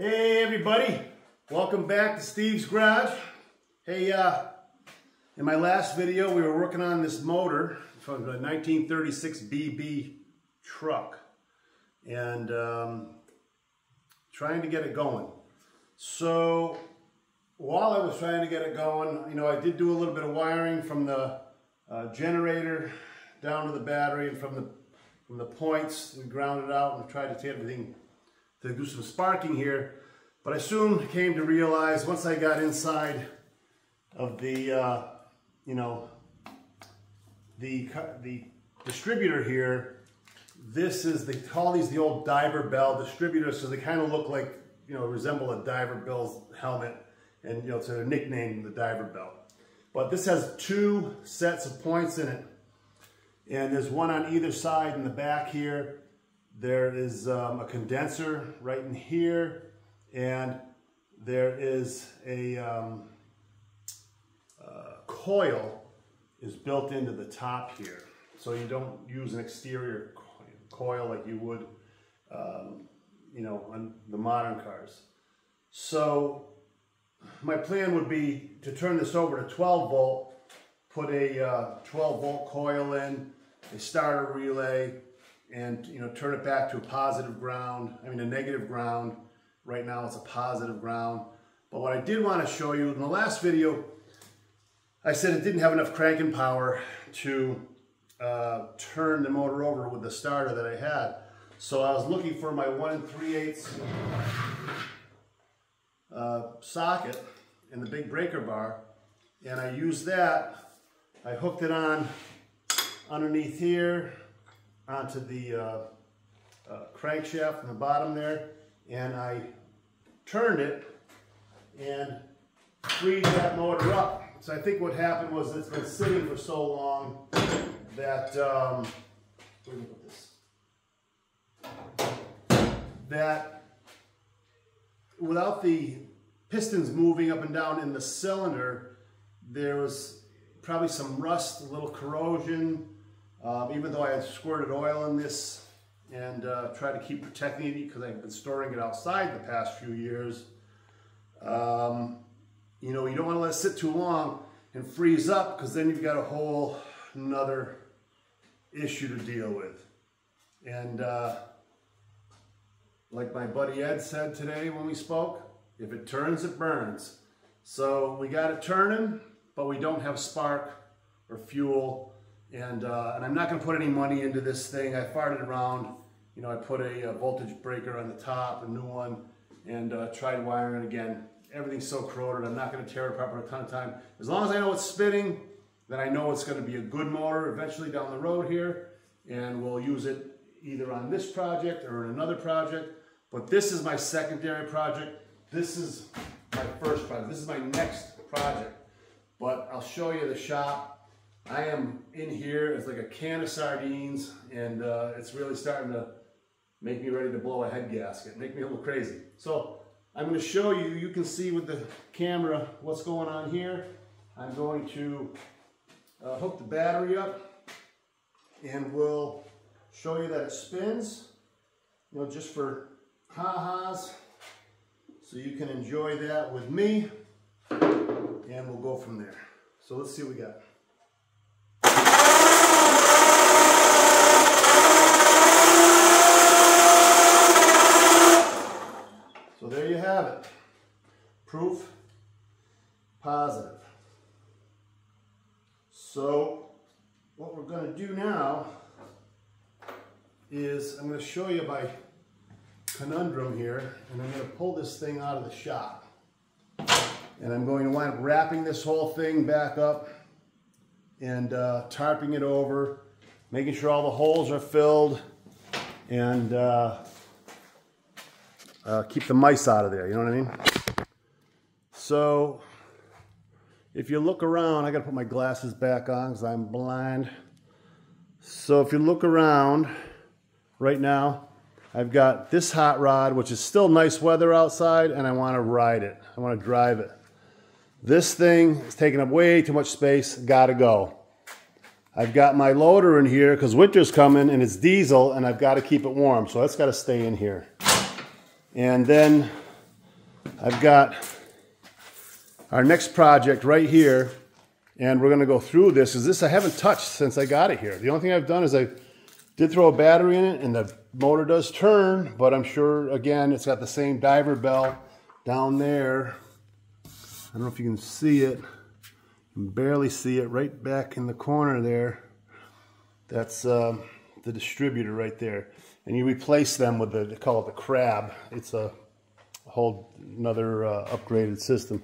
Hey everybody, welcome back to Steve's Garage. Hey, in my last video we were working on this motor from the 1936 BB truck and trying to get it going. So while I was trying to get it going, you know, I did do a little bit of wiring from the generator down to the battery, and from the points we grounded out and tried to take everything to do some sparking here. But I soon came to realize, once I got inside of the the distributor here, this is, they call these the old diver bell distributors, so they kind of look like, you know, resemble a diver bell's helmet, and you know, it's a nickname, the diver bell. But this has two sets of points in it, and there's one on either side in the back here. There is a condenser right in here, and there is a coil is built into the top here. So you don't use an exterior coil like you would, you know, on the modern cars. So my plan would be to turn this over to 12 volt, put a 12 volt coil in, a starter relay, and you know, turn it back to a positive ground, I mean a negative ground. Right now it's a positive ground. But what I did want to show you, in the last video, I said it didn't have enough cranking power to turn the motor over with the starter that I had. So I was looking for my 1 3/8 socket in the big breaker bar, and I used that. I hooked it on underneath here onto the crankshaft from the bottom there, and I turned it and freed that motor up. So I think what happened was, it's been sitting for so long that where do we put this? That without the pistons moving up and down in the cylinder, there was probably some rust, a little corrosion. Even though I had squirted oil in this and tried to keep protecting it because I've been storing it outside the past few years, you know, you don't want to let it sit too long and freeze up, because then you've got a whole another issue to deal with. And like my buddy Ed said today when we spoke, if it turns, it burns. So we got it turning, but we don't have spark or fuel. And I'm not going to put any money into this thing. I farted around. You know, I put a voltage breaker on the top, a new one, and tried wiring it again. Everything's so corroded, I'm not going to tear it apart for a ton of time. As long as I know it's spinning, then I know it's going to be a good motor eventually down the road here, and we'll use it either on this project or in another project. But this is my secondary project. This is my first project. This is my next project. But I'll show you the shop. I am in here, it's like a can of sardines, and it's really starting to make me ready to blow a head gasket, make me a little crazy. So I'm going to show you, you can see with the camera what's going on here. I'm going to hook the battery up, and we'll show you that it spins, you know, just for ha-has, so you can enjoy that with me, and we'll go from there. So let's see what we got. So there you have it. Proof positive. So what we're going to do now is, I'm going to show you my conundrum here, and I'm going to pull this thing out of the shop. And I'm going to wind up wrapping this whole thing back up and tarping it over, making sure all the holes are filled, and keep the mice out of there, you know what I mean? So if you look around, I gotta put my glasses back on because I'm blind. So if you look around right now, I've got this hot rod, which is still nice weather outside, and I want to ride it. I want to drive it. This thing is taking up way too much space, gotta go. I've got my loader in here because winter's coming and it's diesel, and I've got to keep it warm, so that's got to stay in here. And then I've got our next project right here, and we're going to go through this, because this I haven't touched since I got it here. The only thing I've done is I did throw a battery in it, and the motor does turn, but I'm sure, again, it's got the same diver bell down there. I don't know if you can see it. You can barely see it right back in the corner there. That's the distributor right there. And you replace them with they call it the crab. It's a whole another upgraded system.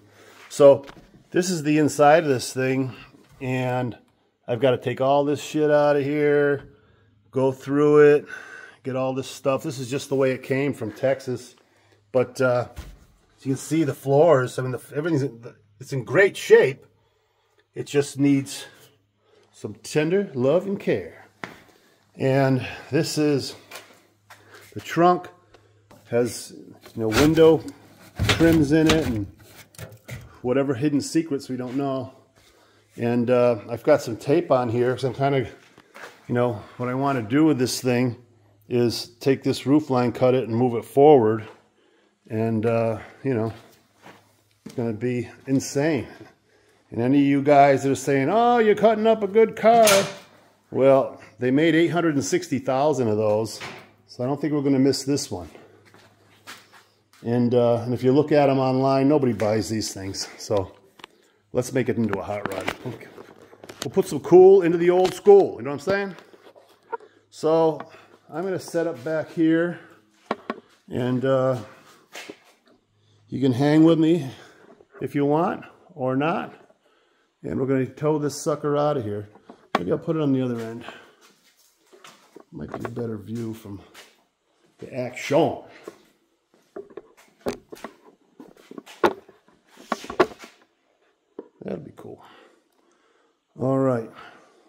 So this is the inside of this thing, and I've got to take all this shit out of here, go through it, get all this stuff. This is just the way it came from Texas, but as you can see, the floors, I mean, everything's it's in great shape. It just needs some tender love and care. And this is the trunk. Has, you know, window trims in it and whatever hidden secrets we don't know. And I've got some tape on here because I'm kind of, you know, what I want to do with this thing is take this roof line, cut it, and move it forward. And, you know, it's going to be insane. And any of you guys that are saying, oh, you're cutting up a good car. Well, they made 860,000 of those, so I don't think we're going to miss this one. And if you look at them online, nobody buys these things. So let's make it into a hot rod. Okay. We'll put some cool into the old school. You know what I'm saying? So I'm going to set up back here. And you can hang with me if you want or not. And we're going to tow this sucker out of here. Maybe I'll put it on the other end. Might be a better view from the action. That'll be cool. All right,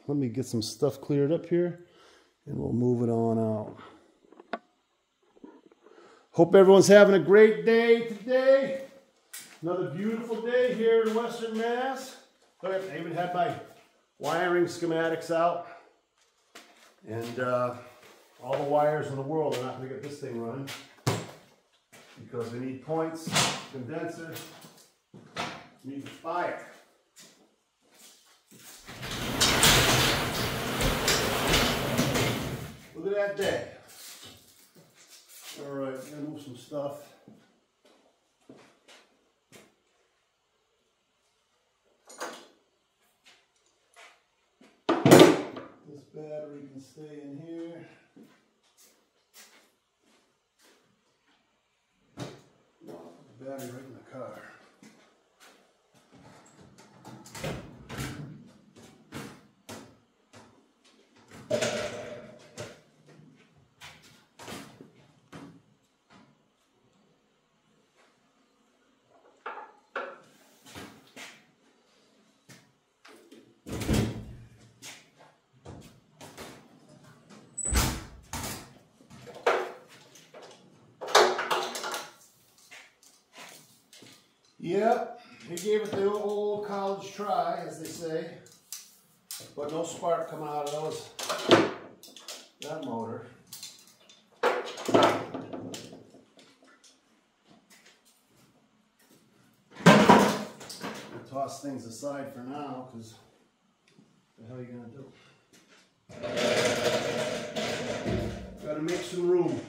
let me get some stuff cleared up here, and we'll move it on out. Hope everyone's having a great day today. Another beautiful day here in Western Mass. I even had my wiring schematics out, and all the wires in the world are not going to get this thing running because we need points, condenser, we need fire. Look at that day. All right, I'm going to move some stuff. This battery can stay in here. The battery right in the car. Yep, he gave it the old college try, as they say, but no spark coming out of that motor. I'll toss things aside for now, because what the hell are you going to do? Got to make some room.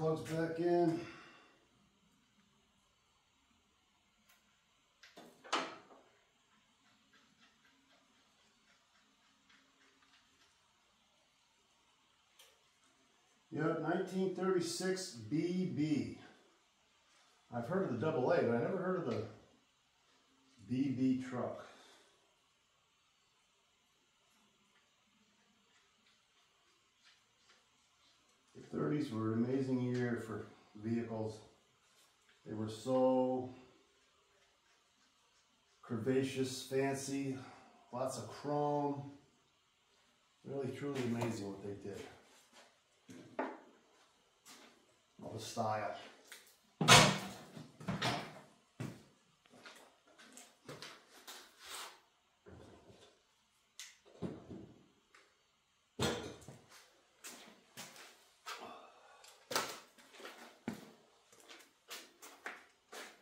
plugs back in. Yep, 1936 BB. I've heard of the AA, but I never heard of the BB truck. The 30s were an amazing year for vehicles. They were so curvaceous, fancy, lots of chrome. Really, truly amazing what they did. All the style.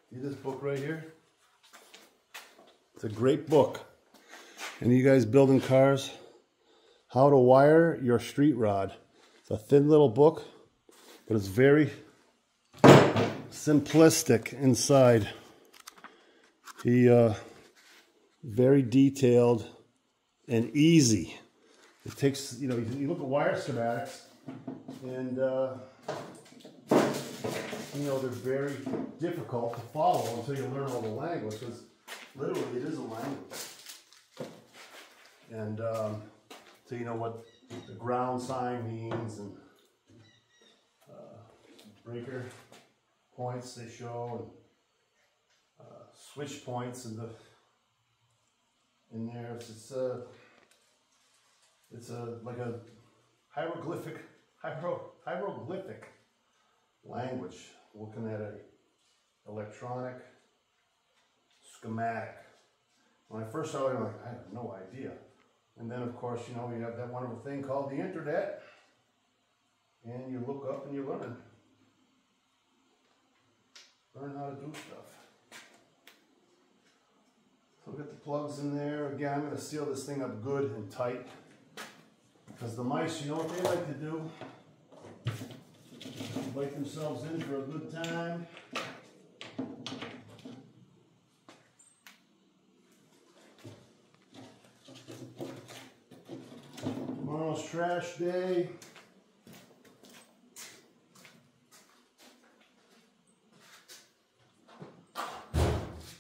See this book right here? It's a great book. And you guys building cars? How to wire your street rod. It's a thin little book, but it's very simplistic inside. Very detailed and easy. It takes, you look at wire schematics and, they're very difficult to follow until you learn all the language, because literally it is a language. And so you know what the ground sign means, and breaker points they show, and switch points in there. It's like a hieroglyphic language, looking at an electronic schematic. When I first saw it, I'm like, I have no idea. And then, of course, you have that wonderful thing called the internet, and you look up and you learn how to do stuff. So we got the plugs in there. Again, I'm going to seal this thing up good and tight, because the mice, you know what they like to do? Bite themselves in for a good time. Tomorrow's trash day.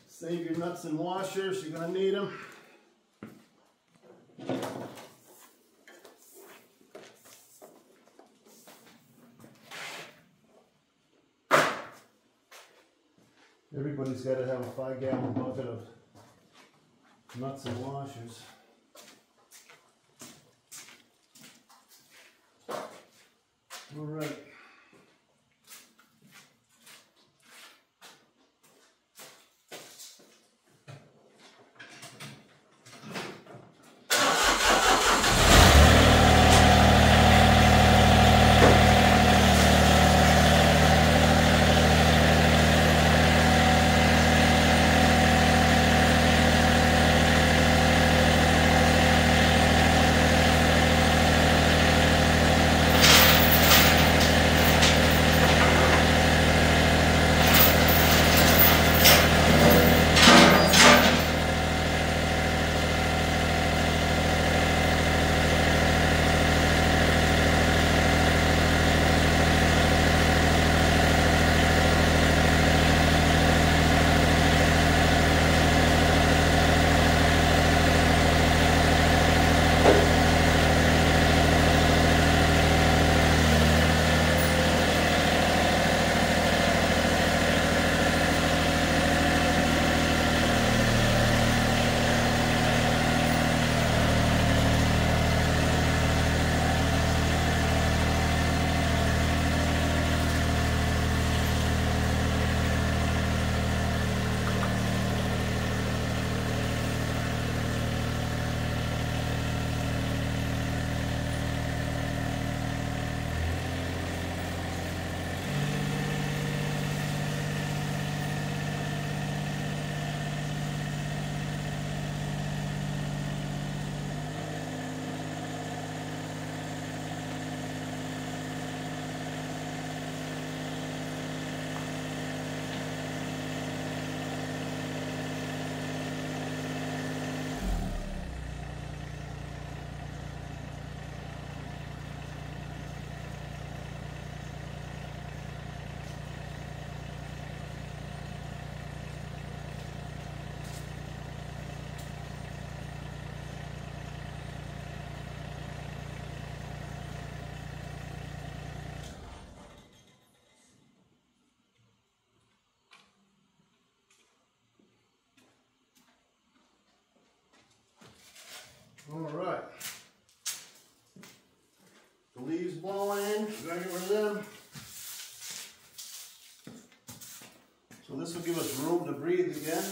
Save your nuts and washers, you're going to need them. Everybody's got to have a 5-gallon bucket of nuts and washers. All right. All right. The leaves blowing in, we're gonna get rid of them. So this will give us room to breathe again.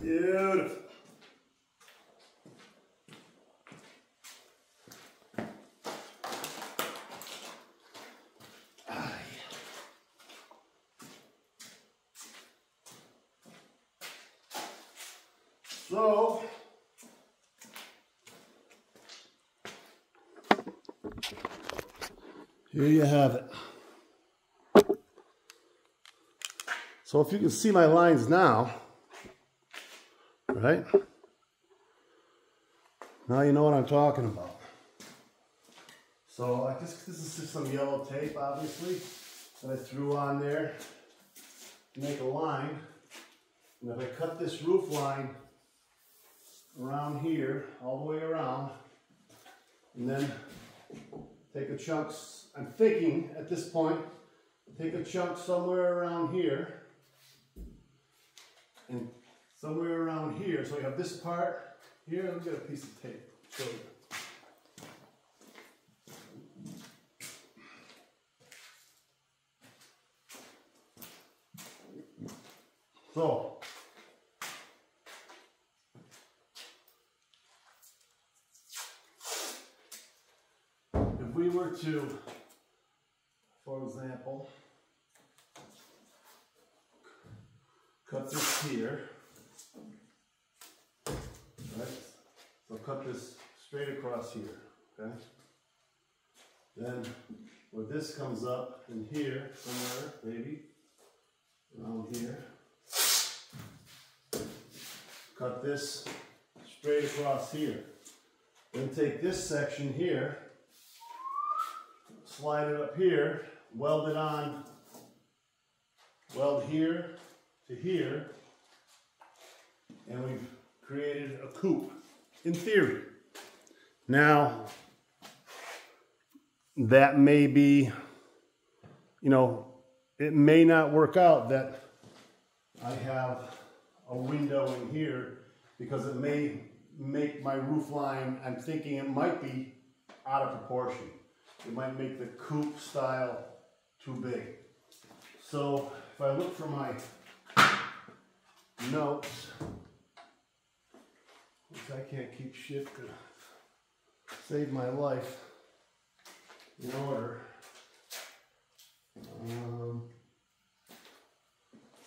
Beautiful. So, here you have it. So if you can see my lines now, right? Now you know what I'm talking about. So this is just some yellow tape, obviously, that I threw on there to make a line. And if I cut this roof line around here, all the way around, and then take a chunk, I'm thinking at this point, take a chunk somewhere around here, and somewhere around here. So you have this part here. Let me get a piece of tape. Show you. So if we were to, for example, cut this here. Right? So cut this straight across here, okay? Then where this comes up in here, somewhere, maybe, around here, cut this straight across here. Then take this section here, slide it up here, weld it on, weld here to here, and we've created a coupe, in theory. Now, that may be, you know, it may not work out that I have a window in here because it may make my roof line, I'm thinking it might be out of proportion. It might make the coupe style too big. So if I look for my notes, which I can't keep shit to save my life in order.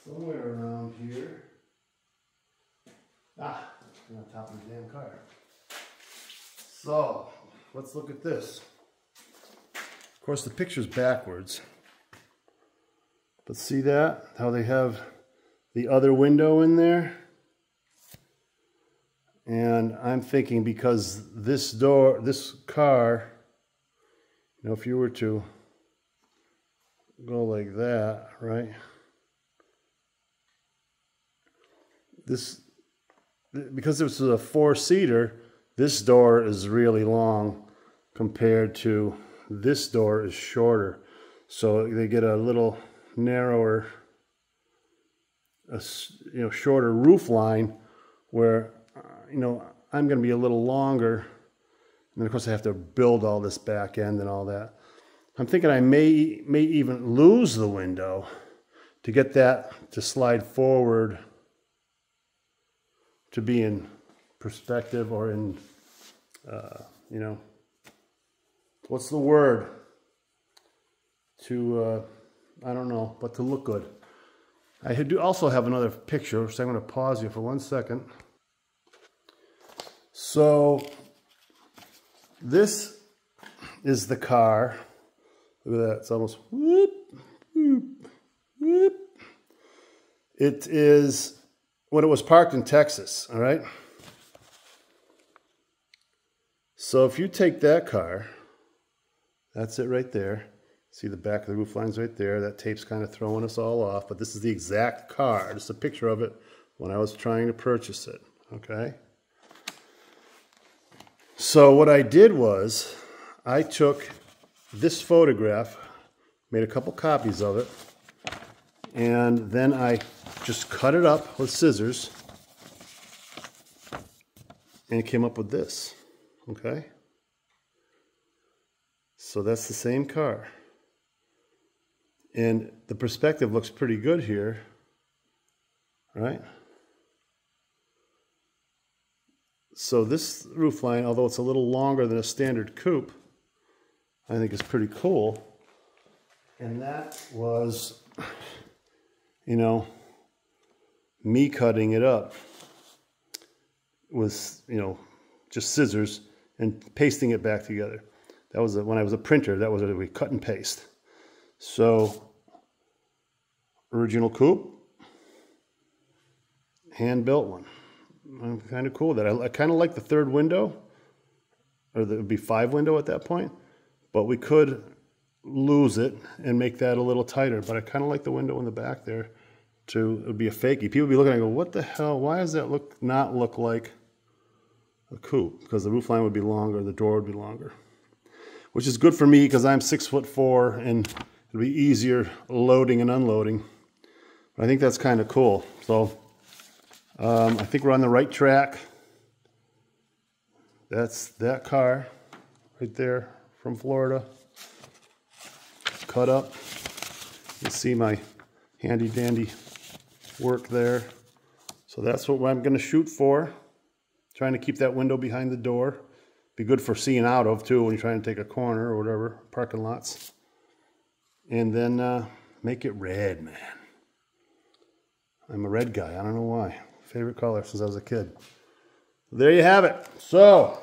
Somewhere around here. On top of the damn car. So, let's look at this. Of course, the picture's backwards. But see that? How they have the other window in there? And I'm thinking because this door, this car, you know, if you were to go like that, right? This, because this is a four-seater, this door is really long compared to this door is shorter. So they get a little narrower, shorter roof line where, you know, I'm going to be a little longer. And then, of course, I have to build all this back end and all that. I'm thinking I may even lose the window to get that to slide forward to being perspective or in, you know, what's the word? To, I don't know, but to look good. I do also have another picture, so I'm going to pause you for 1 second. So this is the car. Look at that, it's almost whoop, whoop, whoop. It is when it was parked in Texas, all right? So if you take that car, that's it right there. See the back of the roof line's right there. That tape's kind of throwing us all off, but this is the exact car. Just a picture of it when I was trying to purchase it, okay? So what I did was I took this photograph, made a couple copies of it, and then I just cut it up with scissors and came up with this, okay? So that's the same car. And the perspective looks pretty good here, right? So this roof line, although it's a little longer than a standard coupe, I think is pretty cool. And that was, you know, me cutting it up with, you know, just scissors and pasting it back together. That was when I was a printer, that was we cut and paste. So, original coupe, hand-built one. I'm kind of cool with that. I kind of like the third window, or there would be 5 window at that point, but we could lose it and make that a little tighter. But I kind of like the window in the back there. It would be a fakie. People would be looking and go, what the hell? Why does that not look like a coupe? Because the roof line would be longer, the door would be longer, which is good for me because I'm 6'4" and it'll be easier loading and unloading. But I think that's kind of cool. So I think we're on the right track. That's that car right there from Florida. Cut up. You see my handy dandy work there. So that's what I'm going to shoot for. Trying to keep that window behind the door. Be good for seeing out of too when you're trying to take a corner or whatever, parking lots. And then make it red, man. I'm a red guy, I don't know why. Favorite color since I was a kid. There you have it. So,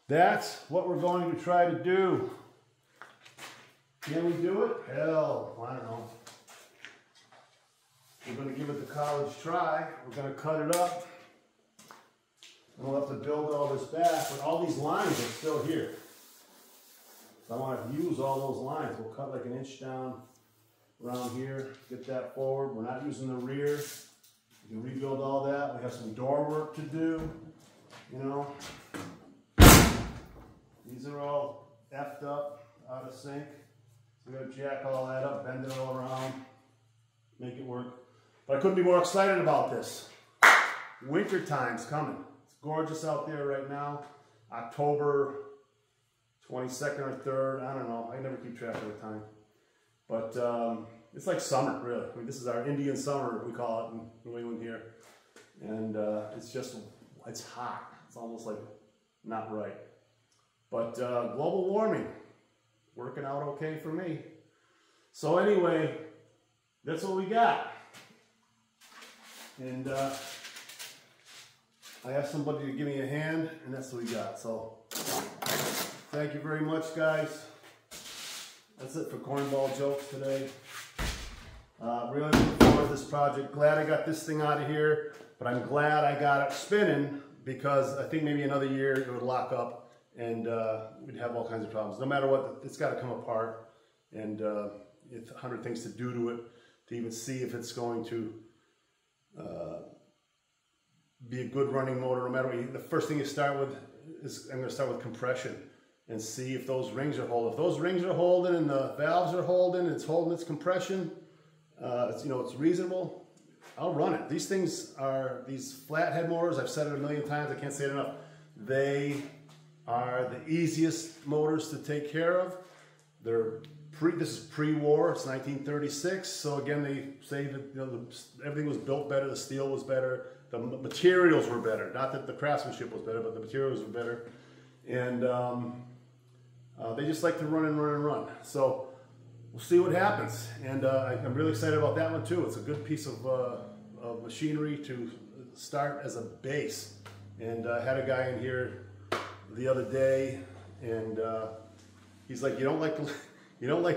that's what we're going to try to do. Can we do it? Hell, I don't know. We're going to give it the college try. We're going to cut it up. And we'll have to build all this back, but all these lines are still here. So I want to use all those lines. We'll cut like an inch down around here, get that forward. We're not using the rear. We can rebuild all that. We have some door work to do, you know. These are all effed up, out of sync. So we got to jack all that up, bend it all around, make it work. But I couldn't be more excited about this. Winter time's coming. Gorgeous out there right now. October 22nd or 3rd, I don't know. I never keep track of the time. But it's like summer, really. I mean, this is our Indian summer, we call it in New England here. And it's hot. It's almost like not right. But global warming, working out okay for me. So anyway, that's what we got. And I asked somebody to give me a hand, and that's what we got. So, thank you very much, guys. That's it for Cornball Jokes today. Really looking forward to this project. Glad I got this thing out of here, but I'm glad I got it spinning because I think maybe another year it would lock up and we'd have all kinds of problems. No matter what, it's got to come apart, and it's 100 things to do to it to even see if it's going to be a good running motor. No matter what, the first thing you start with is I'm going to start with compression and see if those rings are holding. If those rings are holding and the valves are holding, it's holding its compression, it's reasonable, I'll run it. These things are, these Flathead motors, I've said it a million times, I can't say it enough. They are the easiest motors to take care of. This is pre-war, it's 1936, so again they say that everything was built better, the steel was better, the materials were better. Not that the craftsmanship was better, but the materials were better. And they just like to run and run and run. So we'll see what happens. And I'm really excited about that one too. It's a good piece of machinery to start as a base. And I had a guy in here the other day, and he's like, you don't like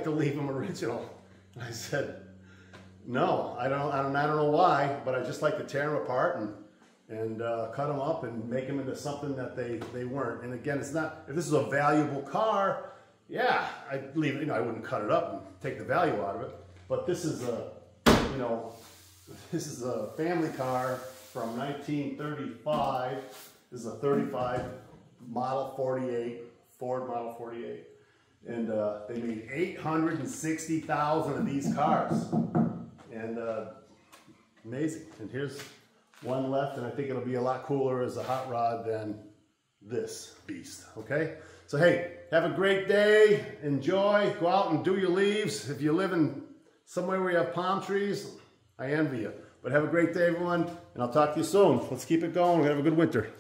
to leave them original. And I said, no, I don't know why, but I just like to tear them apart and cut them up and make them into something that they weren't. And again, it's not, if this is a valuable car, yeah, I'd leave it, I wouldn't cut it up and take the value out of it. But this is a, this is a family car from 1935. This is a 35 Model 48, Ford Model 48. And they made 860,000 of these cars. And amazing. And here's one left, and I think it'll be a lot cooler as a hot rod than this beast, okay? So hey, have a great day, enjoy, go out and do your leaves. If you live in somewhere where you have palm trees, I envy you. But have a great day, everyone, and I'll talk to you soon. Let's keep it going. We're gonna have a good winter.